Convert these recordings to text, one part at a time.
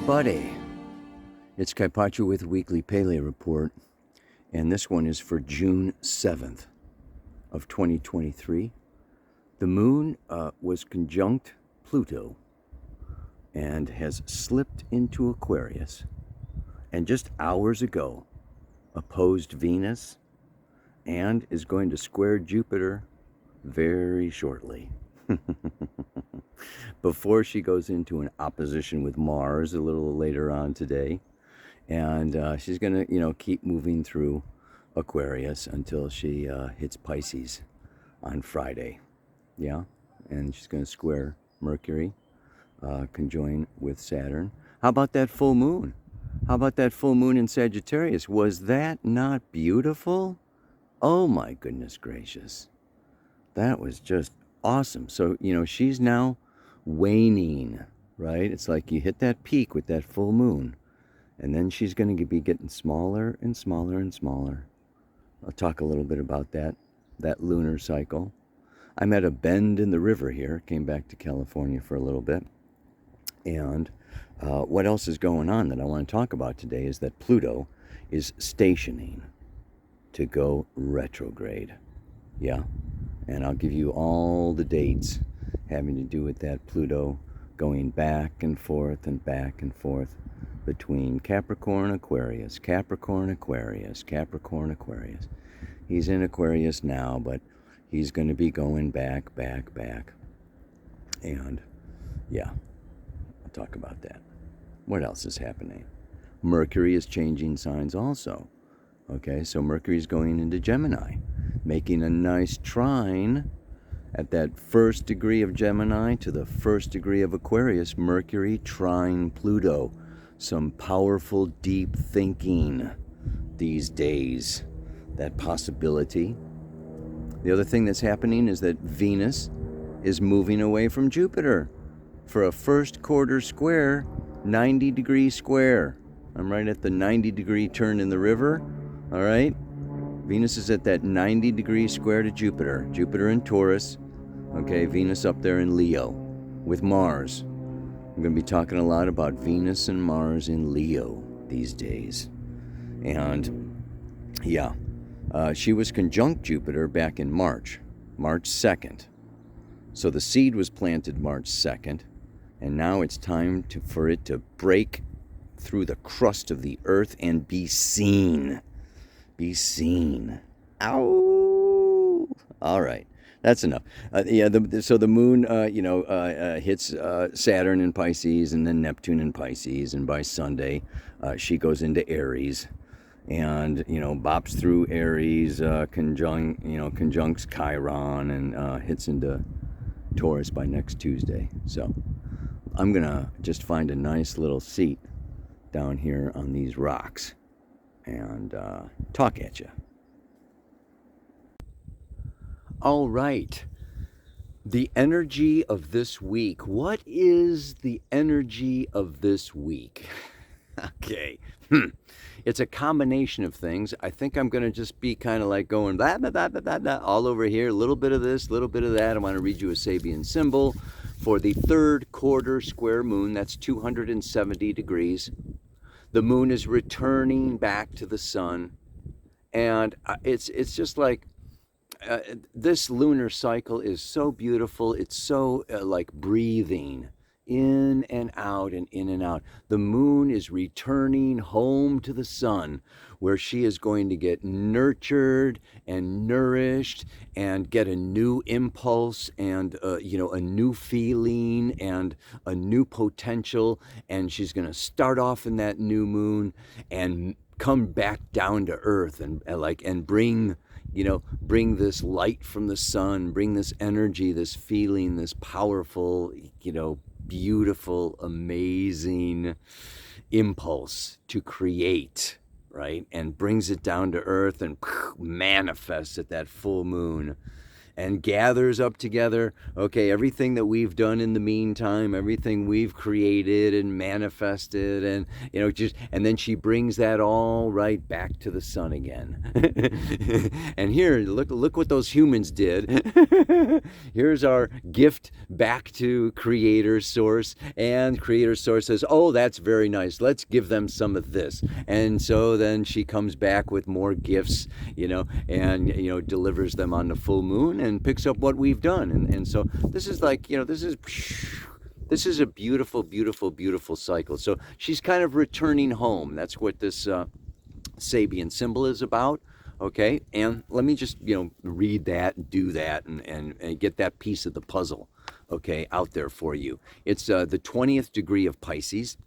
everybody. It's Kaipachu with Weekly Paleo Report, and this one is for June 7th of 2023. The moon was conjunct Pluto and has slipped into Aquarius, and just hours ago opposed Venus and is going to square Jupiter very shortly. Before she goes into an opposition with Mars a little later on today. And she's going to, keep moving through Aquarius until she hits Pisces on Friday. Yeah. And she's going to square Mercury, conjoin with Saturn. How about that full moon? How about that full moon in Sagittarius? Was that not beautiful? Oh my goodness gracious. That was just awesome. So, she's now waning, right? It's like you hit that peak with that full moon, and then she's going to be getting smaller and smaller and smaller. I'll talk a little bit about that lunar cycle. I'm at a bend in the river here, came back to California for a little bit. And what else is going on that I want to talk about today is that Pluto is stationing to go retrograde. Yeah. And I'll give you all the dates having to do with that Pluto going back and forth between Capricorn, Aquarius, Capricorn, Aquarius, Capricorn, Aquarius. He's in Aquarius now, but he's going to be going back. And yeah, I'll talk about that. What else is happening? Mercury is changing signs also. Okay, so Mercury's going into Gemini, making a nice trine at that first degree of Gemini to the first degree of Aquarius. Mercury trine Pluto. Some powerful, deep thinking these days. That possibility. The other thing that's happening is that Venus is moving away from Jupiter for a first quarter square, 90-degree square. I'm right at the 90-degree turn in the river. All right? Venus is at that 90-degree square to Jupiter. Jupiter in Taurus. Okay, Venus up there in Leo with Mars. I'm going to be talking a lot about Venus and Mars in Leo these days. And yeah, she was conjunct Jupiter back in March 2nd. So the seed was planted March 2nd, and now it's time for it to break through the crust of the earth and be seen. Be seen. Ow! All right. That's enough. So the moon, hits Saturn in Pisces and then Neptune in Pisces. And by Sunday, she goes into Aries and, bops through Aries, conjuncts Chiron and hits into Taurus by next Tuesday. So I'm going to just find a nice little seat down here on these rocks and talk at you. All right. The energy of this week. What is the energy of this week? Okay. It's a combination of things. I think I'm going to just be kind of like going blah, blah, blah, blah, blah, blah, all over here. A little bit of this, a little bit of that. I want to read you a Sabian symbol for the third quarter square moon. That's 270 degrees. The moon is returning back to the sun. And it's just like, this lunar cycle is so beautiful. It's so like breathing in and out and in and out. The moon is returning home to the sun, where she is going to get nurtured and nourished and get a new impulse and a new feeling and a new potential. And she's going to start off in that new moon and come back down to earth and bring this light from the sun, bring this energy, this feeling, this powerful, beautiful, amazing impulse to create, right? And brings it down to earth and manifests at that full moon. and gathers up together, okay, everything that we've done in the meantime, everything we've created and manifested, and and then she brings that all right back to the sun again. And here, look what those humans did. Here's our gift back to Creator Source, and Creator Source says, oh, that's very nice, let's give them some of this. And so then she comes back with more gifts, and delivers them on the full moon and picks up what we've done. And so this is like, this is a beautiful, beautiful, beautiful cycle. So she's kind of returning home. That's what this Sabian symbol is about. Okay, and let me just read that, do that, and get that piece of the puzzle, okay, out there for you. It's the 20th degree of Pisces.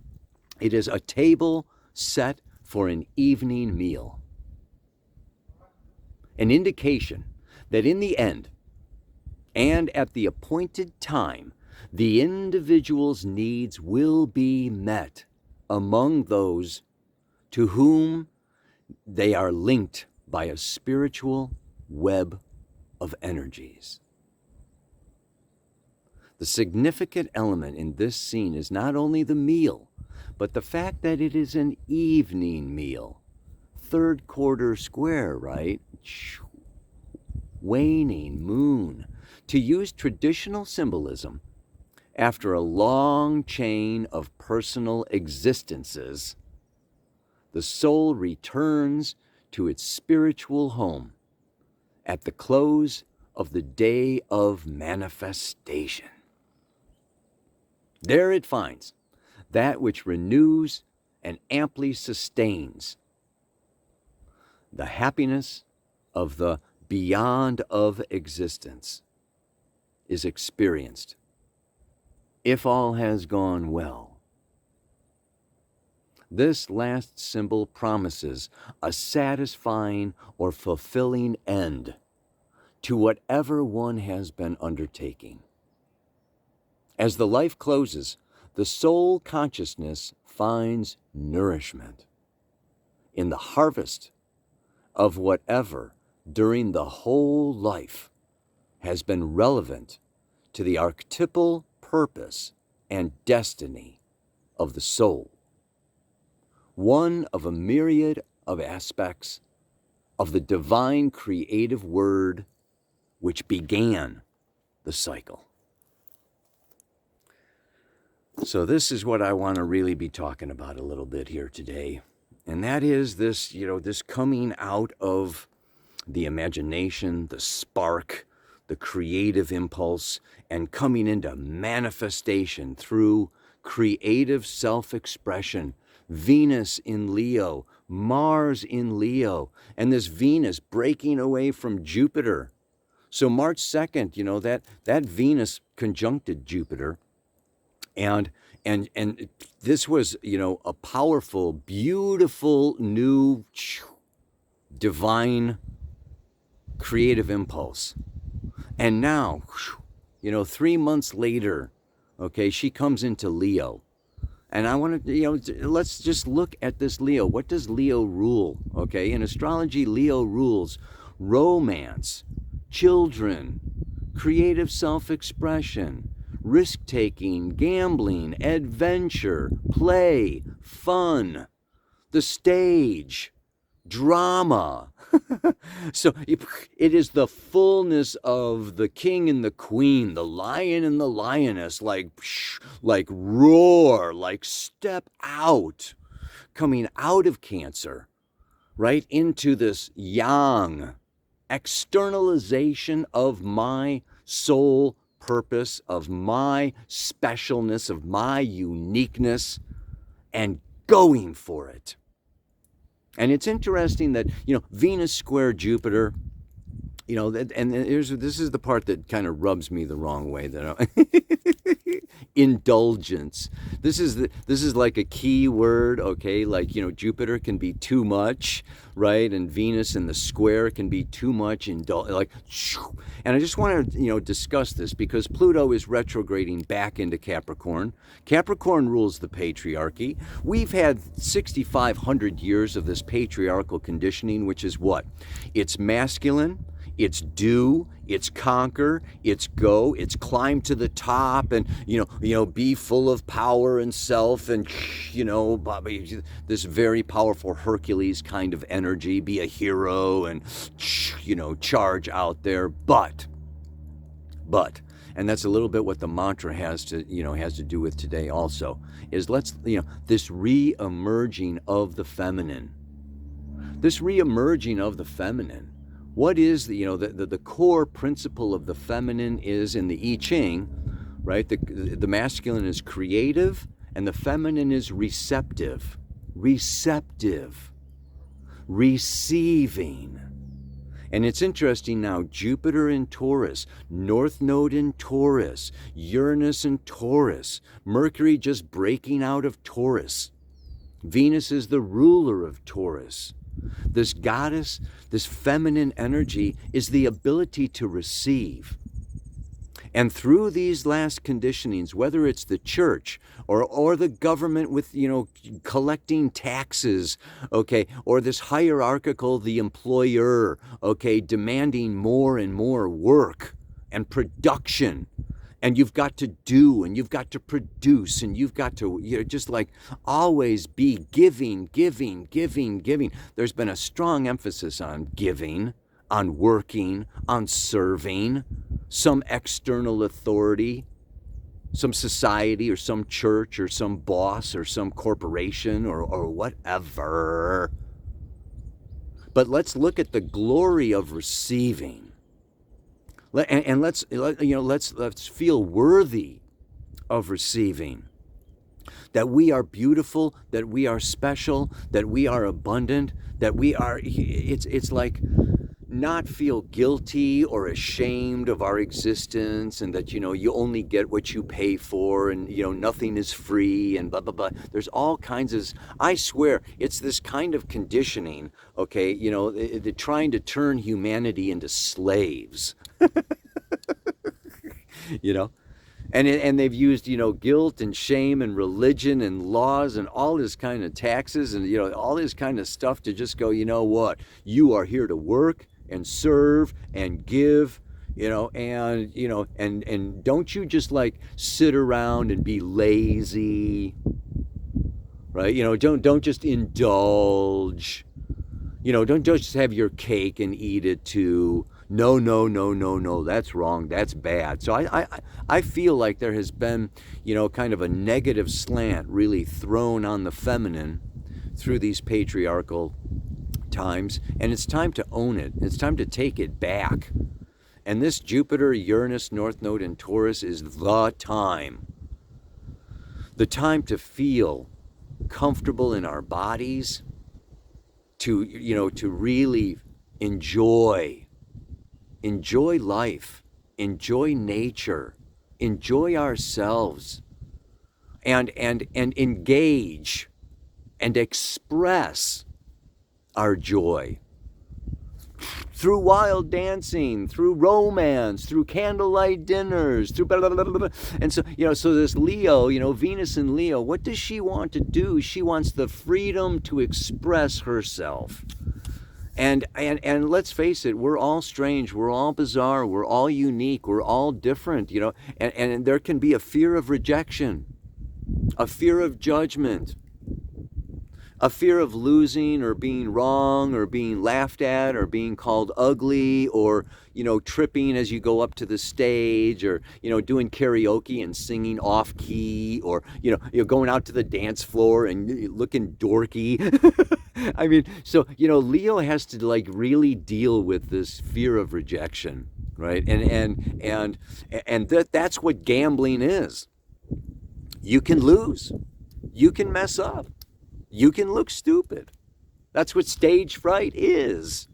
It is a table set for an evening meal. An indication that in the end, and at the appointed time, the individual's needs will be met among those to whom they are linked by a spiritual web of energies. The significant element in this scene is not only the meal, but the fact that it is an evening meal. Third quarter square, right? Waning moon. To use traditional symbolism, after a long chain of personal existences, the soul returns to its spiritual home at the close of the day of manifestation. There it finds that which renews and amply sustains the happiness of the beyond of existence is experienced, if all has gone well. This last symbol promises a satisfying or fulfilling end to whatever one has been undertaking. As the life closes, the soul consciousness finds nourishment in the harvest of whatever during the whole life has been relevant to the archetypal purpose and destiny of the soul. One of a myriad of aspects of the divine creative word which began the cycle. So this is what I want to really be talking about a little bit here today. And that is this, this coming out of the imagination, the spark, the creative impulse, and coming into manifestation through creative self-expression. Venus in Leo, Mars in Leo, and this Venus breaking away from Jupiter. So March 2nd, that Venus conjuncted Jupiter. And this was, a powerful, beautiful, new, divine, creative impulse. And now, 3 months later, okay, she comes into Leo. And I want to, let's just look at this Leo. What does Leo rule? Okay, in astrology, Leo rules romance, children, creative self-expression, risk-taking, gambling, adventure, play, fun, the stage, drama. So it is the fullness of the king and the queen, the lion and the lioness, like roar, like step out, coming out of Cancer, right into this yang, externalization of my soul purpose, of my specialness, of my uniqueness, and going for it. And it's interesting that, Venus square Jupiter, and this is the part that kind of rubs me the wrong way. Indulgence. This is like a key word, okay? Like, Jupiter can be too much, right? And Venus in the square can be too much. And I just want to, discuss this because Pluto is retrograding back into Capricorn. Capricorn rules the patriarchy. We've had 6,500 years of this patriarchal conditioning, which is what? It's masculine. It's do, it's conquer, it's go, it's climb to the top, and be full of power and self, and this very powerful Hercules kind of energy, be a hero, and charge out there. But, and that's a little bit what the mantra has to do with today also, is this re-emerging of the feminine. This re-emerging of the feminine. What is the core principle of the feminine is in the I Ching, right? The masculine is creative and the feminine is receptive. Receptive. Receiving. And it's interesting now, Jupiter in Taurus, North Node in Taurus, Uranus in Taurus, Mercury just breaking out of Taurus. Venus is the ruler of Taurus. This goddess, this feminine energy is the ability to receive. And through these last conditionings, whether it's the church or the government with, collecting taxes, okay, or this hierarchical, the employer, okay, demanding more and more work and production. And you've got to do, and you've got to produce, and you've got to, just like always be giving. There's been a strong emphasis on giving, on working, on serving, some external authority, some society or some church or some boss or some corporation or whatever. But let's look at the glory of receiving. And let's feel worthy of receiving. That we are beautiful, that we are special, that we are abundant, that we are, it's like not feel guilty or ashamed of our existence, and that, you only get what you pay for, and, nothing is free, and blah, blah, blah. There's all kinds of, I swear, it's this kind of conditioning, okay, they're trying to turn humanity into slaves. And they've used, guilt and shame and religion and laws and all this kind of taxes and, all this kind of stuff to just go, what? You are here to work and serve and give, and don't you just like sit around and be lazy, right? Don't just indulge, don't just have your cake and eat it too. No, that's wrong, that's bad. So I feel like there has been, kind of a negative slant really thrown on the feminine through these patriarchal times, and it's time to own it. It's time to take it back. And this Jupiter, Uranus, North Node in Taurus is the time. The time to feel comfortable in our bodies, to really enjoy life, enjoy nature, enjoy ourselves, and engage and express our joy through wild dancing, through romance, through candlelight dinners, through blah, blah, blah, blah. And so, so this Leo, Venus in Leo, what does she want to do? She wants the freedom to express herself. And let's face it, we're all strange, we're all bizarre, we're all unique, we're all different, and there can be a fear of rejection, a fear of judgment, a fear of losing or being wrong or being laughed at or being called ugly, or, tripping as you go up to the stage, or, doing karaoke and singing off key, or, you're going out to the dance floor and looking dorky. I mean, so, Leo has to like really deal with this fear of rejection, right? And that's what gambling is. You can lose. You can mess up. You can look stupid. That's what stage fright is.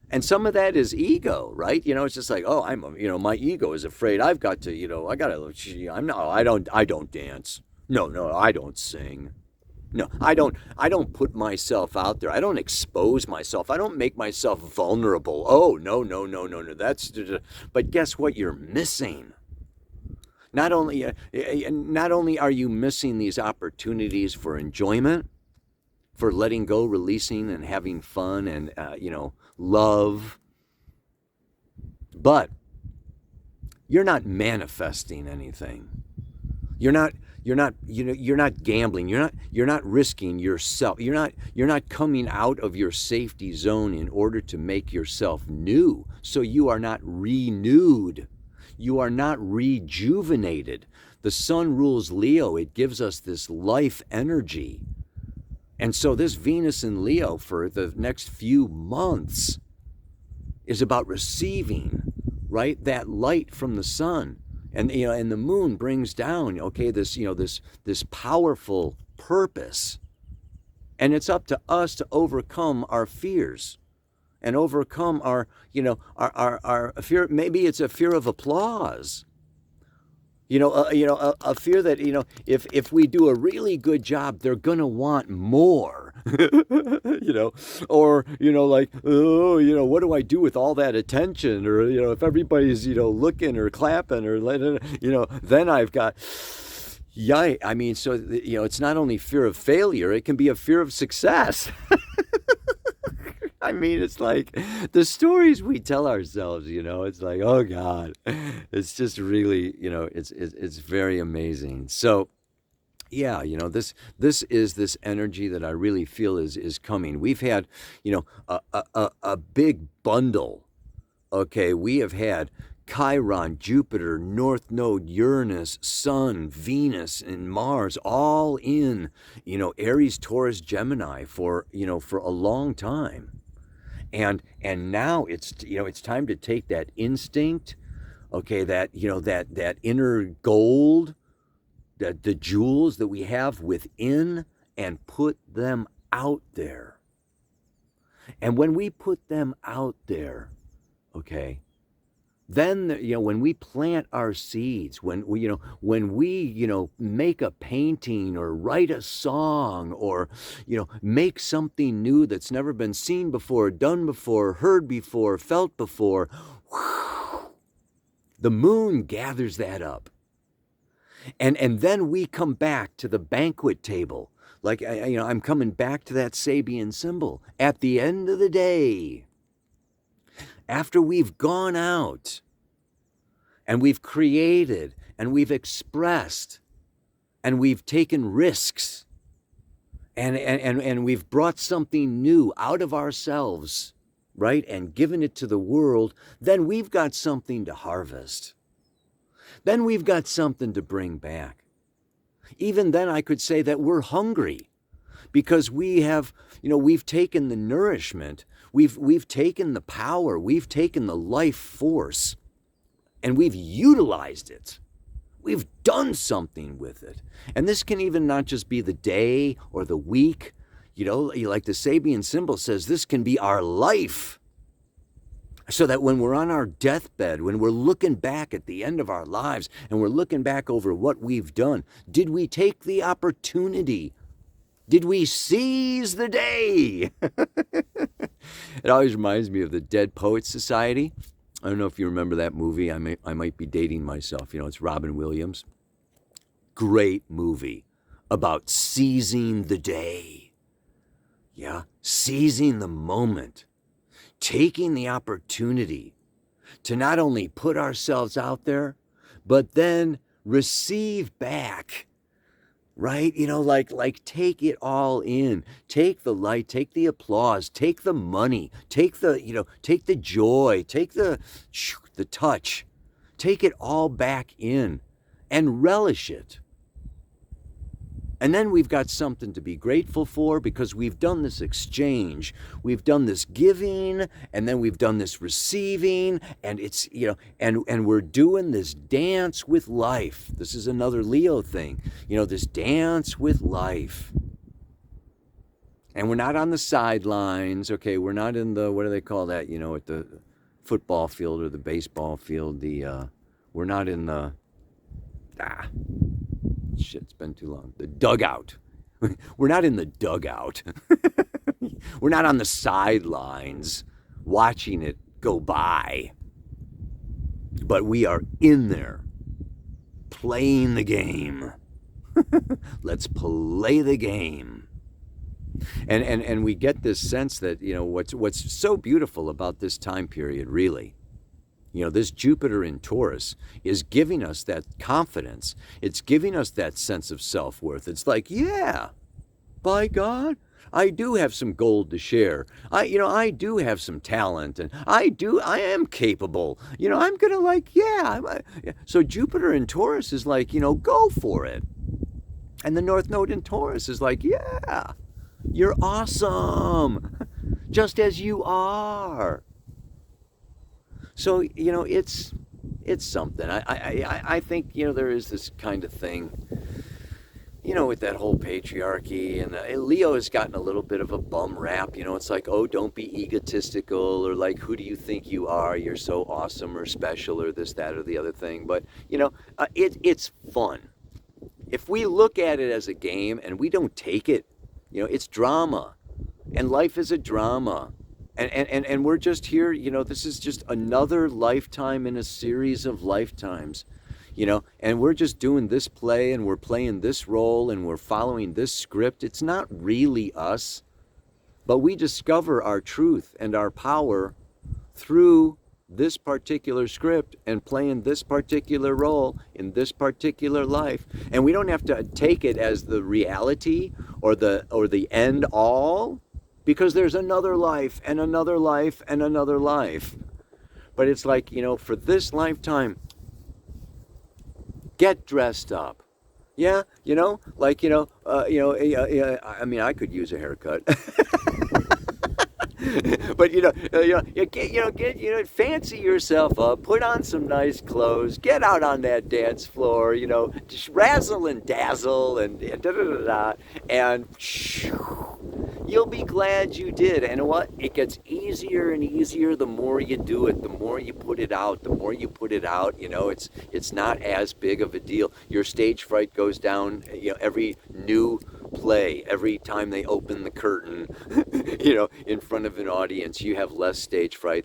And some of that is ego, right? It's just like, oh, my ego is afraid. I've got to, I don't dance. No, I don't sing. No, I don't put myself out there. I don't expose myself. I don't make myself vulnerable. Oh, no. But guess what you're missing? Not only are you missing these opportunities for enjoyment, for letting go, releasing, and having fun, and love, But you're not manifesting anything. You're not you're not gambling. You're not risking yourself. You're not coming out of your safety zone in order to make yourself new. So you are not renewed. You are not rejuvenated. The sun rules Leo. It gives us this life energy. And so this Venus in Leo for the next few months is about receiving, right, that light from the sun. And and the moon brings down, okay, this this powerful purpose. And it's up to us to overcome our fears and overcome our our fear. Maybe it's a fear of applause. A fear that, if we do a really good job, they're going to want more, or, like, oh, what do I do with all that attention? Or, if everybody's, looking or clapping or, then I've got, yikes. I mean, so, it's not only fear of failure, it can be a fear of success. I mean, it's like the stories we tell ourselves, it's like, oh God, it's just really, it's very amazing. So yeah, this is this energy that I really feel is coming. We've had, a big bundle. Okay. We have had Chiron, Jupiter, North Node, Uranus, Sun, Venus, and Mars, all in, Aries, Taurus, Gemini for a long time. And now it's it's time to take that instinct, okay, that that inner gold, that the jewels that we have within, and put them out there. And when we put them out there, okay, then when we plant our seeds, when we make a painting or write a song, or make something new that's never been seen before, done before, heard before, felt before, the moon gathers that up, and then we come back to the banquet table. Like, I'm coming back to that Sabian symbol at the end of the day. After we've gone out and we've created and we've expressed and we've taken risks and we've brought something new out of ourselves, right, and given it to the world, then we've got something to harvest. Then we've got something to bring back. Even then, I could say that we're hungry, because we have, we've taken the nourishment, we've taken the power, we've taken the life force, and we've utilized it. We've done something with it. And this can even not just be the day or the week. Like the Sabian symbol says, this can be our life. So that when we're on our deathbed, when we're looking back at the end of our lives and we're looking back over what we've done, did we take the opportunity? Did we seize the day? It always reminds me of the Dead Poets Society. I don't know if you remember that movie. I might be dating myself. It's Robin Williams. Great movie about seizing the day. Yeah, seizing the moment. Taking the opportunity to not only put ourselves out there, but then receive back, right? Like take it all in. Take the light, take the applause, take the money, take the, take the joy, take the touch, take it all back in and relish it. And then we've got something to be grateful for, because we've done this exchange, we've done this giving, and then we've done this receiving, and it's, and we're doing this dance with life. This is another Leo thing, this dance with life. And we're not on the sidelines, okay? We're not in the, what do they call that, at the football field or the baseball field, we're not in the, shit, it's been too long. The dugout. We're not in the dugout. We're not on the sidelines watching it go by. But we are in there playing the game. Let's play the game. And we get this sense that, what's so beautiful about this time period, really, This Jupiter in Taurus is giving us that confidence. It's giving us that sense of self-worth. It's like, yeah, by God, I do have some gold to share. I do have some talent, and I am capable. I'm going to yeah. So Jupiter in Taurus is like, go for it. And the North Node in Taurus is like, yeah, you're awesome, just as you are. So, it's something. I think, there is this kind of thing, with that whole patriarchy, and Leo has gotten a little bit of a bum rap. It's like, oh, don't be egotistical, or like, who do you think you are? You're so awesome or special or this, that, or the other thing. But, it's fun. If we look at it as a game and we don't take it, it's drama. And life is a drama. And we're just here, this is just another lifetime in a series of lifetimes, and we're just doing this play, and we're playing this role, and we're following this script. It's not really us, but we discover our truth and our power through this particular script and playing this particular role in this particular life. And we don't have to take it as the reality or the end all, because there's another life and another life and another life. But it's like, for this lifetime, get dressed up. Yeah, I mean, I could use a haircut. But get fancy yourself up, put on some nice clothes, get out on that dance floor, just razzle and dazzle and da da da da, and you'll be glad you did. And what? It gets easier and easier the more you do it, the more you put it out, it's not as big of a deal. Your stage fright goes down, every new play, every time they open the curtain, in front of an audience, you have less stage fright.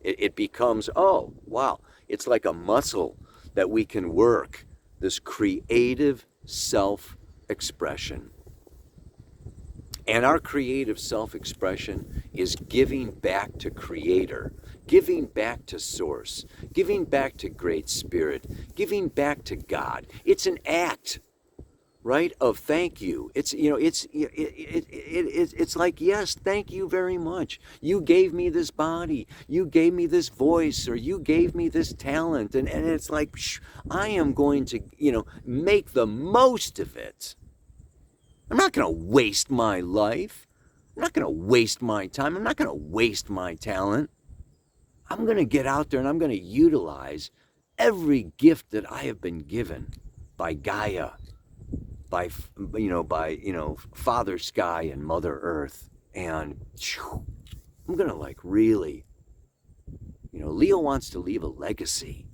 It becomes, oh, wow, it's like a muscle that we can work, this creative self-expression. And our creative self-expression is giving back to Creator, giving back to Source, giving back to Great Spirit, giving back to God. It's an act, right, of thank you. It's like, yes, thank you very much. You gave me this body, you gave me this voice, or you gave me this talent, and it's like, I am going to, make the most of it. I'm not going to waste my life. I'm not going to waste my time. I'm not going to waste my talent. I'm going to get out there and I'm going to utilize every gift that I have been given by Gaia, by Father Sky and Mother Earth. And I'm going to really, Leo wants to leave a legacy.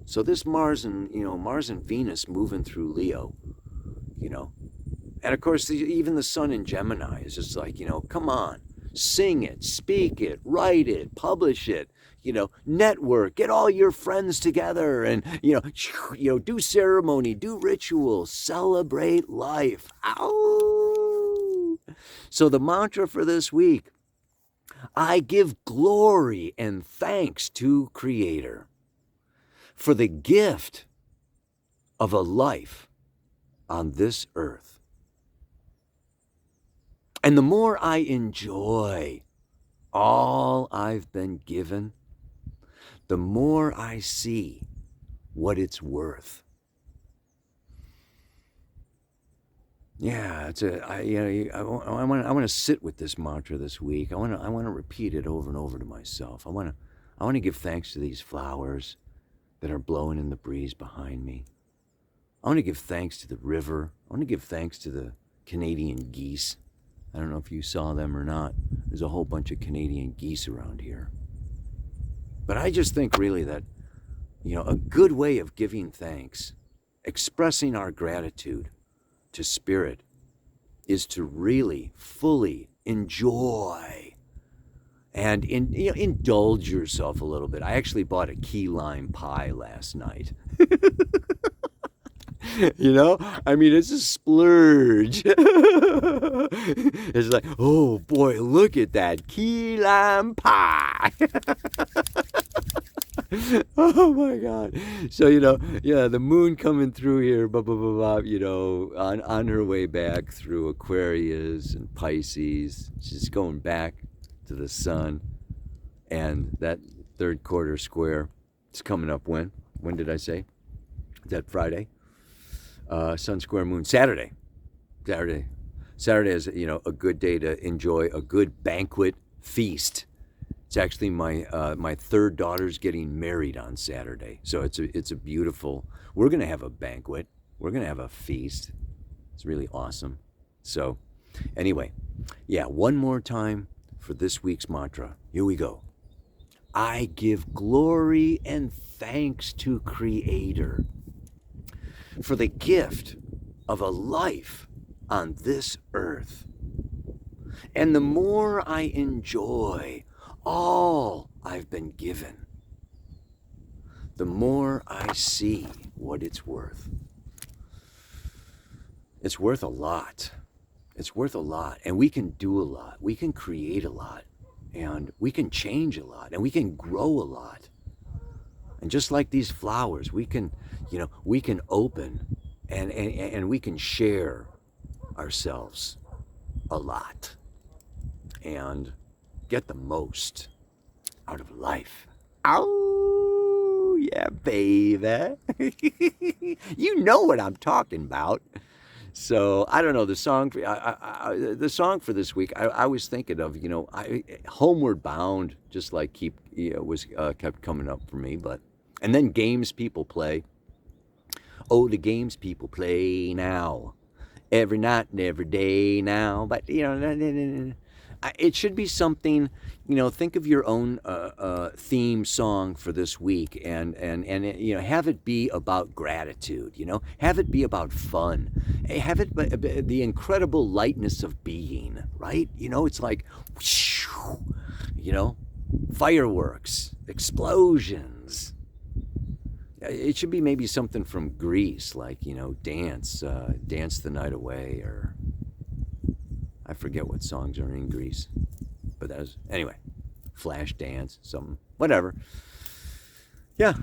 So this Mars and Venus moving through Leo, and of course, even the sun in Gemini is just like, come on, sing it, speak it, write it, publish it, network, get all your friends together and, do ceremony, do rituals, celebrate life. Ow! So the mantra for this week, I give glory and thanks to Creator for the gift of a life on this earth. And the more I enjoy all I've been given, the more I see what it's worth. Yeah, I want to sit with this mantra this week. I want to repeat it over and over to myself. I want to give thanks to these flowers that are blowing in the breeze behind me. I want to give thanks to the river. I want to give thanks to the Canadian geese. I don't know if you saw them or not. There's a whole bunch of Canadian geese around here. But I just think really that, a good way of giving thanks, expressing our gratitude to Spirit, is to really fully enjoy and indulge yourself a little bit. I actually bought a key lime pie last night. You know, I mean, it's a splurge. It's like, oh boy, look at that key lime pie. Oh my God. So, yeah, the moon coming through here, blah, blah, blah, blah, on her way back through Aquarius and Pisces. She's going back to the sun. And that third quarter square is coming up when? When did I say? Is that Friday? Sun square moon. Saturday. Saturday is, a good day to enjoy a good banquet feast. It's actually my third daughter's getting married on Saturday, so it's a beautiful. We're gonna have a banquet. We're gonna have a feast. It's really awesome. So, anyway, yeah, one more time for this week's mantra. Here we go. I give glory and thanks to Creator for the gift of a life on this earth. And the more I enjoy all I've been given, the more I see what it's worth. It's worth a lot. It's worth a lot. And we can do a lot. We can create a lot. And we can change a lot. And we can grow a lot. And just like these flowers, we can open and we can share ourselves a lot. And get the most out of life. Oh, yeah, baby. You know what I'm talking about. So, I don't know, the song for this week, I was thinking of, Homeward Bound, just like kept coming up for me. And then games people play. Oh, the games people play now. Every night and every day now. But, it should be something, think of your own theme song for this week and have it be about gratitude, have it be about fun, have it be the incredible lightness of being, right? It's like, fireworks, explosions. It should be maybe something from Greece, like, dance the night away, or I forget what songs are in Greece, but anyway, flash dance, something, whatever. Yeah,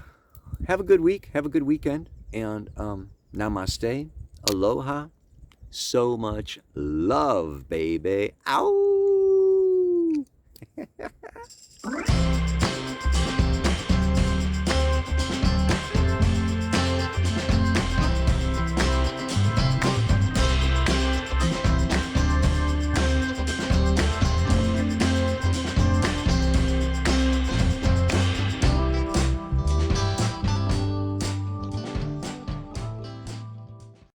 have a good week, have a good weekend, and namaste, aloha, so much love, baby. Ow!